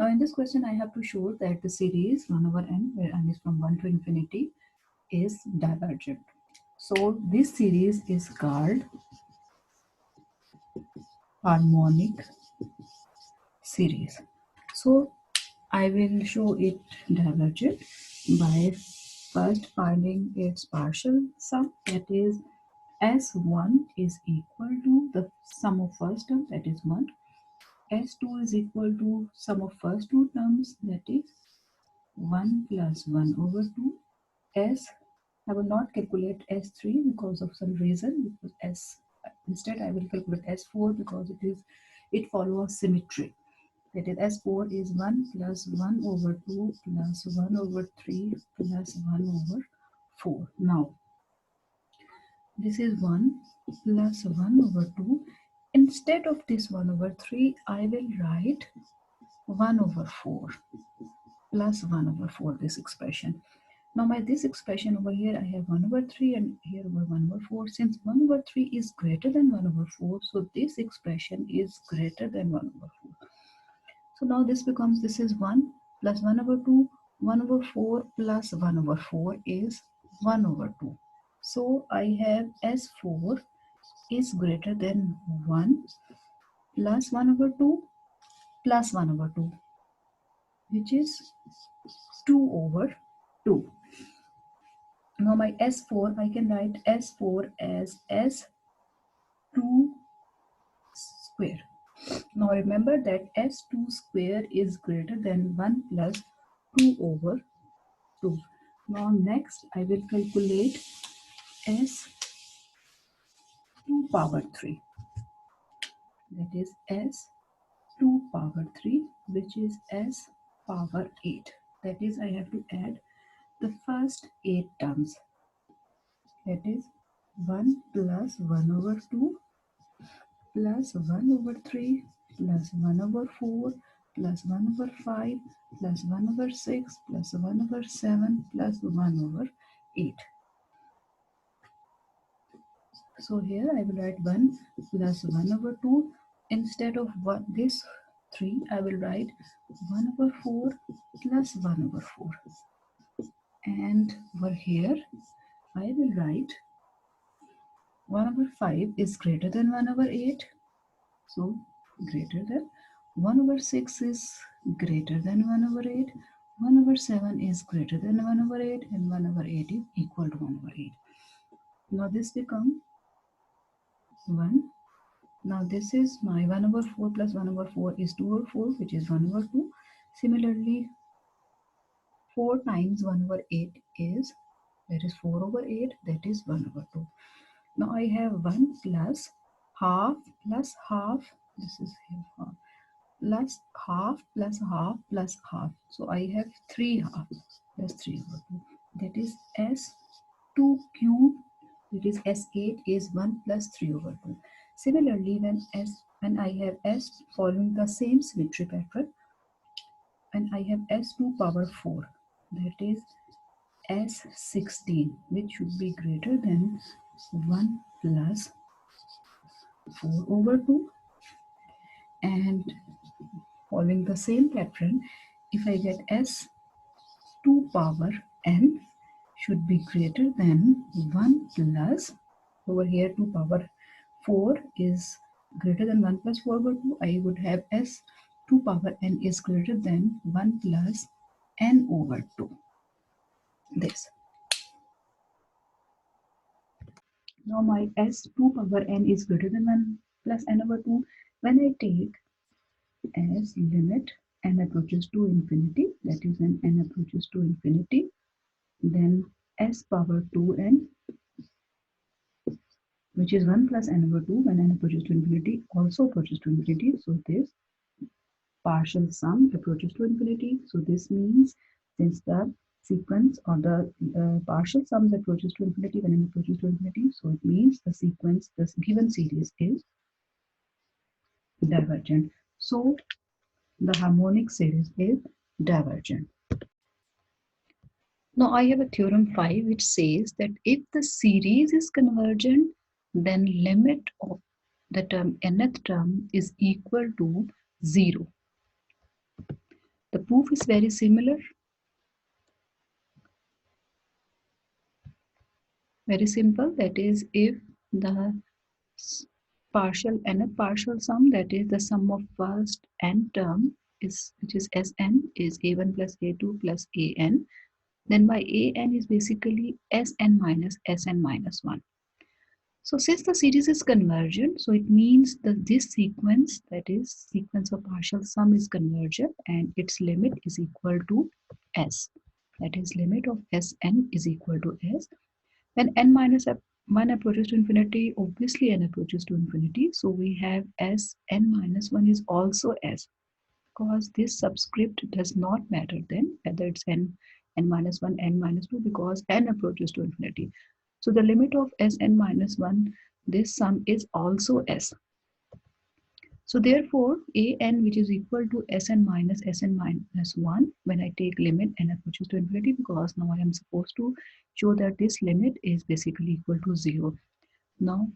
Now in this question, I have to show that the series 1 over n, where n is from 1 to infinity, is divergent. So this series is called harmonic series. So I will show it divergent by first finding its partial sum, that is S1 is equal to the sum of first term, that is 1. S2 is equal to sum of first two terms, that is 1 plus 1 over 2. I will not calculate S3 because of some reason, because instead I will calculate S4 because it follows symmetry. That is S4 is 1 plus 1 over 2 plus 1 over 3 plus 1 over 4. Now this is 1 plus 1 over 2. Instead of this 1 over 3, I will write 1 over 4 plus 1 over 4, this expression. Now by this expression over here, I have 1 over 3 and here over 1 over 4. Since 1 over 3 is greater than 1 over 4, so this expression is greater than 1 over 4. So now this becomes, this is 1 plus 1 over 2, 1 over 4 plus 1 over 4 is 1 over 2. So I have S4 is greater than 1 plus 1 over 2 plus 1 over 2, which is 2 over 2. Now my S4, I can write S4 as S2 square. Now remember that S2 square is greater than 1 plus 2 over 2. Now next I will calculate S2 power 3. That is S2 power 3, which is S power 8. That is, I have to add the first 8 terms. That is 1 plus 1 over 2 plus 1 over 3 plus 1 over 4 plus 1 over 5 plus 1 over 6 plus 1 over 7 plus 1 over 8. So here I will write 1 plus 1 over 2. Instead of this 3, I will write 1 over 4 plus 1 over 4. And over here, I will write 1 over 5 is greater than 1 over 8. So greater than 1 over 6 is greater than 1 over 8. 1 over 7 is greater than 1 over 8. And 1 over 8 is equal to 1 over 8. Now this becomes 1. Now this is my 1 over 4 plus 1 over 4 is 2 over 4, which is 1 over 2. Similarly, 4 times 1 over 8 is, that is 4 over 8, that is 1 over 2. Now I have 1 plus half plus half, this is here half, plus half plus half plus half. So I have 3 half, that's 3 over 2. That is S2 cube, that is S8 is 1 plus 3 over 2. Similarly, when I have S following the same symmetry pattern, and I have S2 power 4, that is S16, which should be greater than 1 plus 4 over 2. And following the same pattern, if I get S2 power n should be greater than 1 plus, over here 2 power 4 is greater than 1 plus 4 over 2, I would have S2 power n is greater than 1 plus n over 2. This. Now my S2 power n is greater than 1 plus n over 2. When I take as limit n approaches to infinity, that is when n approaches to infinity, then s power 2n, which is 1 plus n over 2 when n approaches to infinity, also approaches to infinity. So this partial sum approaches to infinity. So this means since the sequence or the partial sums approaches to infinity when n approaches to infinity, so it means the sequence, this given series is divergent. So the harmonic series is divergent. Now I have a theorem 5 which says that if the series is convergent, then limit of the term nth term is equal to 0. proof is very similar. Very simple. That is, if the partial nth partial sum, that is the sum of first n term is, which is Sn, is a1 plus a2 plus an, then by an is basically Sn minus Sn minus 1. So since the series is convergent, so it means that this sequence, that is sequence of partial sum, is convergent and its limit is equal to S. That is, limit of Sn is equal to S. When n minus 1 approaches to infinity, obviously n approaches to infinity. So we have Sn minus 1 is also S, because this subscript does not matter then, whether it's n minus 1, n minus 2, because n approaches to infinity. So the limit of Sn minus 1, this sum is also S. So therefore, an, which is equal to Sn minus 1, when I take limit n approaches to infinity, because now I am supposed to show that this limit is basically equal to 0. Now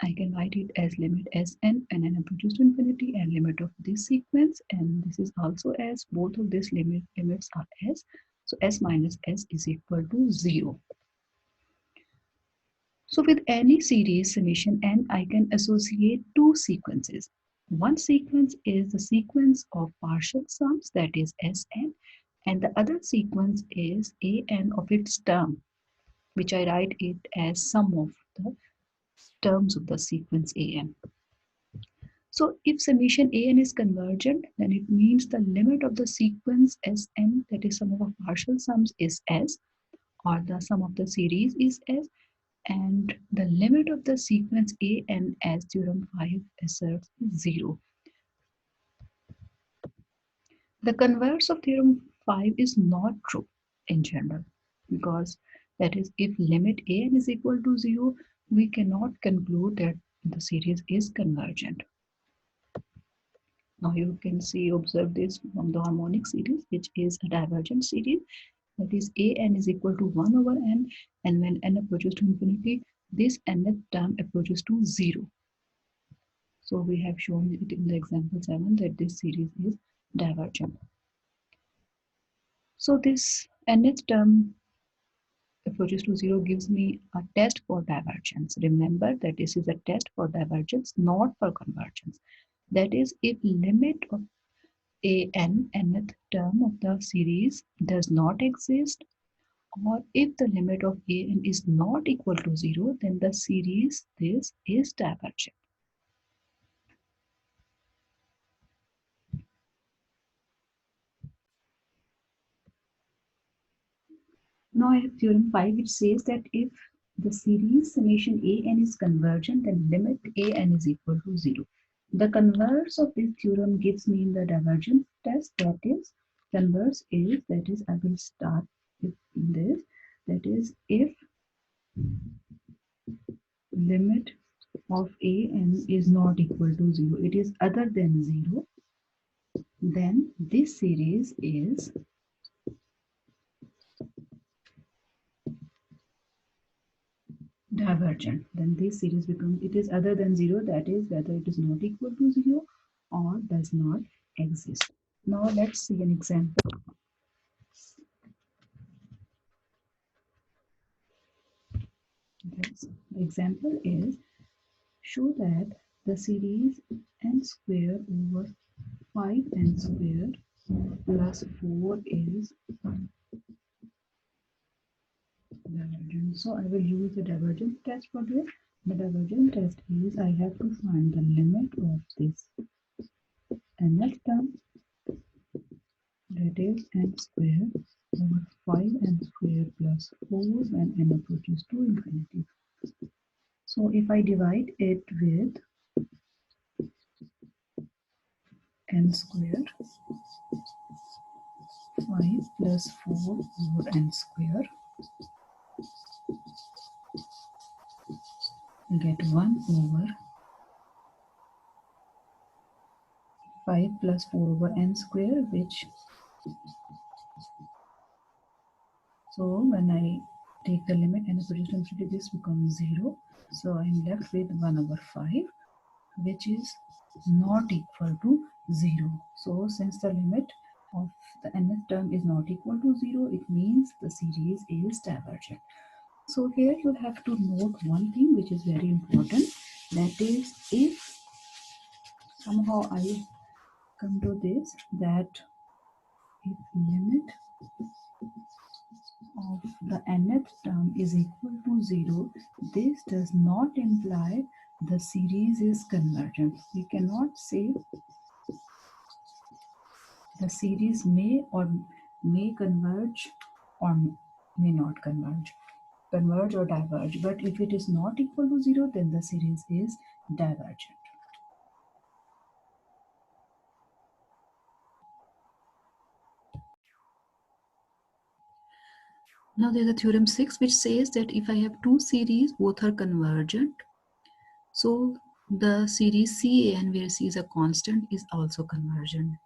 I can write it as limit Sn and n approaches to infinity and limit of this sequence, and this is also S. Both of these limits are S. So S minus S is equal to 0. So with any series summation n, I can associate two sequences. One sequence is the sequence of partial sums, that is Sn, and the other sequence is an of its term, which I write it as sum of the terms of the sequence an. So if summation an is convergent, then it means the limit of the sequence Sn, that is sum of partial sums, is S, or the sum of the series is S, and the limit of the sequence an, as theorem 5 asserts, is 0. The converse of theorem 5 is not true in general, because that is, if limit an is equal to 0, we cannot conclude that the series is convergent. Now you can see, observe this from the harmonic series, which is a divergent series. That is, an is equal to 1 over n, and when n approaches to infinity, this nth term approaches to 0. So we have shown it in the example 7 that this series is divergent. So this nth term approaches to 0 gives me a test for divergence. Remember that this is a test for divergence, not for convergence. That is, if limit of nth term of the series does not exist, or if the limit of an is not equal to 0, then the series this is divergent. Now I have theorem 5, which says that if the series summation an is convergent, then limit an is equal to 0. The converse of this theorem gives me the divergence test. That is, converse is, that is, I will start with this. That is, if limit of an is not equal to 0, it is other than 0, then this series is divergent. Then this series becomes, it is other than 0, that is, whether it is not equal to 0 or does not exist. Now let's see an example. Yes. The example is, show that the series n square over 5n square plus 4 is divergent. So I will use the divergence test for this. The divergence test is, I have to find the limit of this nth term, that is n square over 5n square plus 4 when n approaches to infinity. So if I divide it with n square, 5 plus 4 over n square, I get 1 over 5 plus 4 over n square, which, so when I take the limit n approaches to infinity, this becomes 0. So I'm left with 1 over 5, which is not equal to 0. So since the limit of the nth term is not equal to 0, it means the series is divergent. So here you have to note one thing which is very important, that is, if somehow I come to this, that if limit of the nth term is equal to 0, this does not imply the series is convergent. We cannot say the series may converge or may not converge or diverge, but if it is not equal to 0, then the series is divergent. Now there's a theorem 6 which says that if I have two series, both are convergent, so the series CAN, where C is a constant, is also convergent.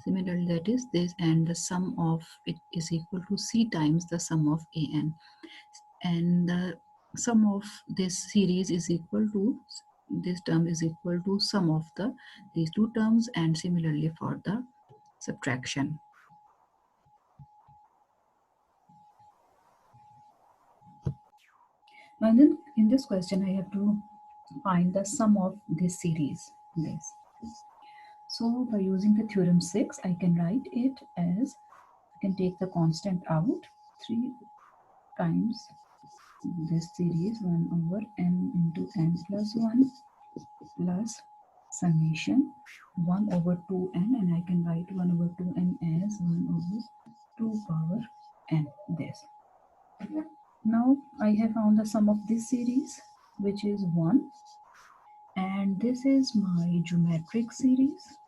Similarly, that is this, and the sum of it is equal to C times the sum of AN, and the sum of this series is equal to, this term is equal to sum of these two terms, and similarly for the subtraction. Now then in this question I have to find the sum of this series. So by using the theorem 6, I can write it as, I can take the constant out, 3 times this series 1 over n into n plus 1 plus summation 1 over 2n, and I can write 1 over 2n as 1 over 2 power n, this. Now I have found the sum of this series, which is 1, and this is my geometric series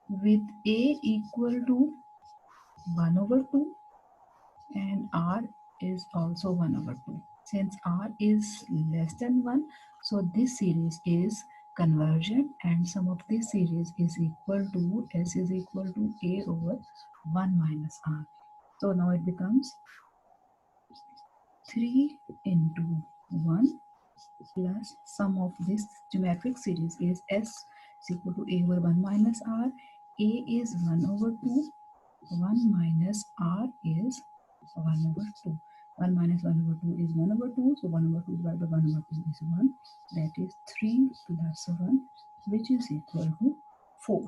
with a equal to 1 over 2 and r is also 1 over 2. Since r is less than 1, so this series is convergent, and sum of this series is equal to, s is equal to a over 1 minus r. So now it becomes 3 into 1 plus sum of this geometric series is s is equal to a over 1 minus r. A is 1 over 2, 1 minus r is 1 over 2. 1 minus 1 over 2 is 1 over 2, so 1 over 2 divided by 1 over 2 is 1. That is 3 plus 1, which is equal to 4.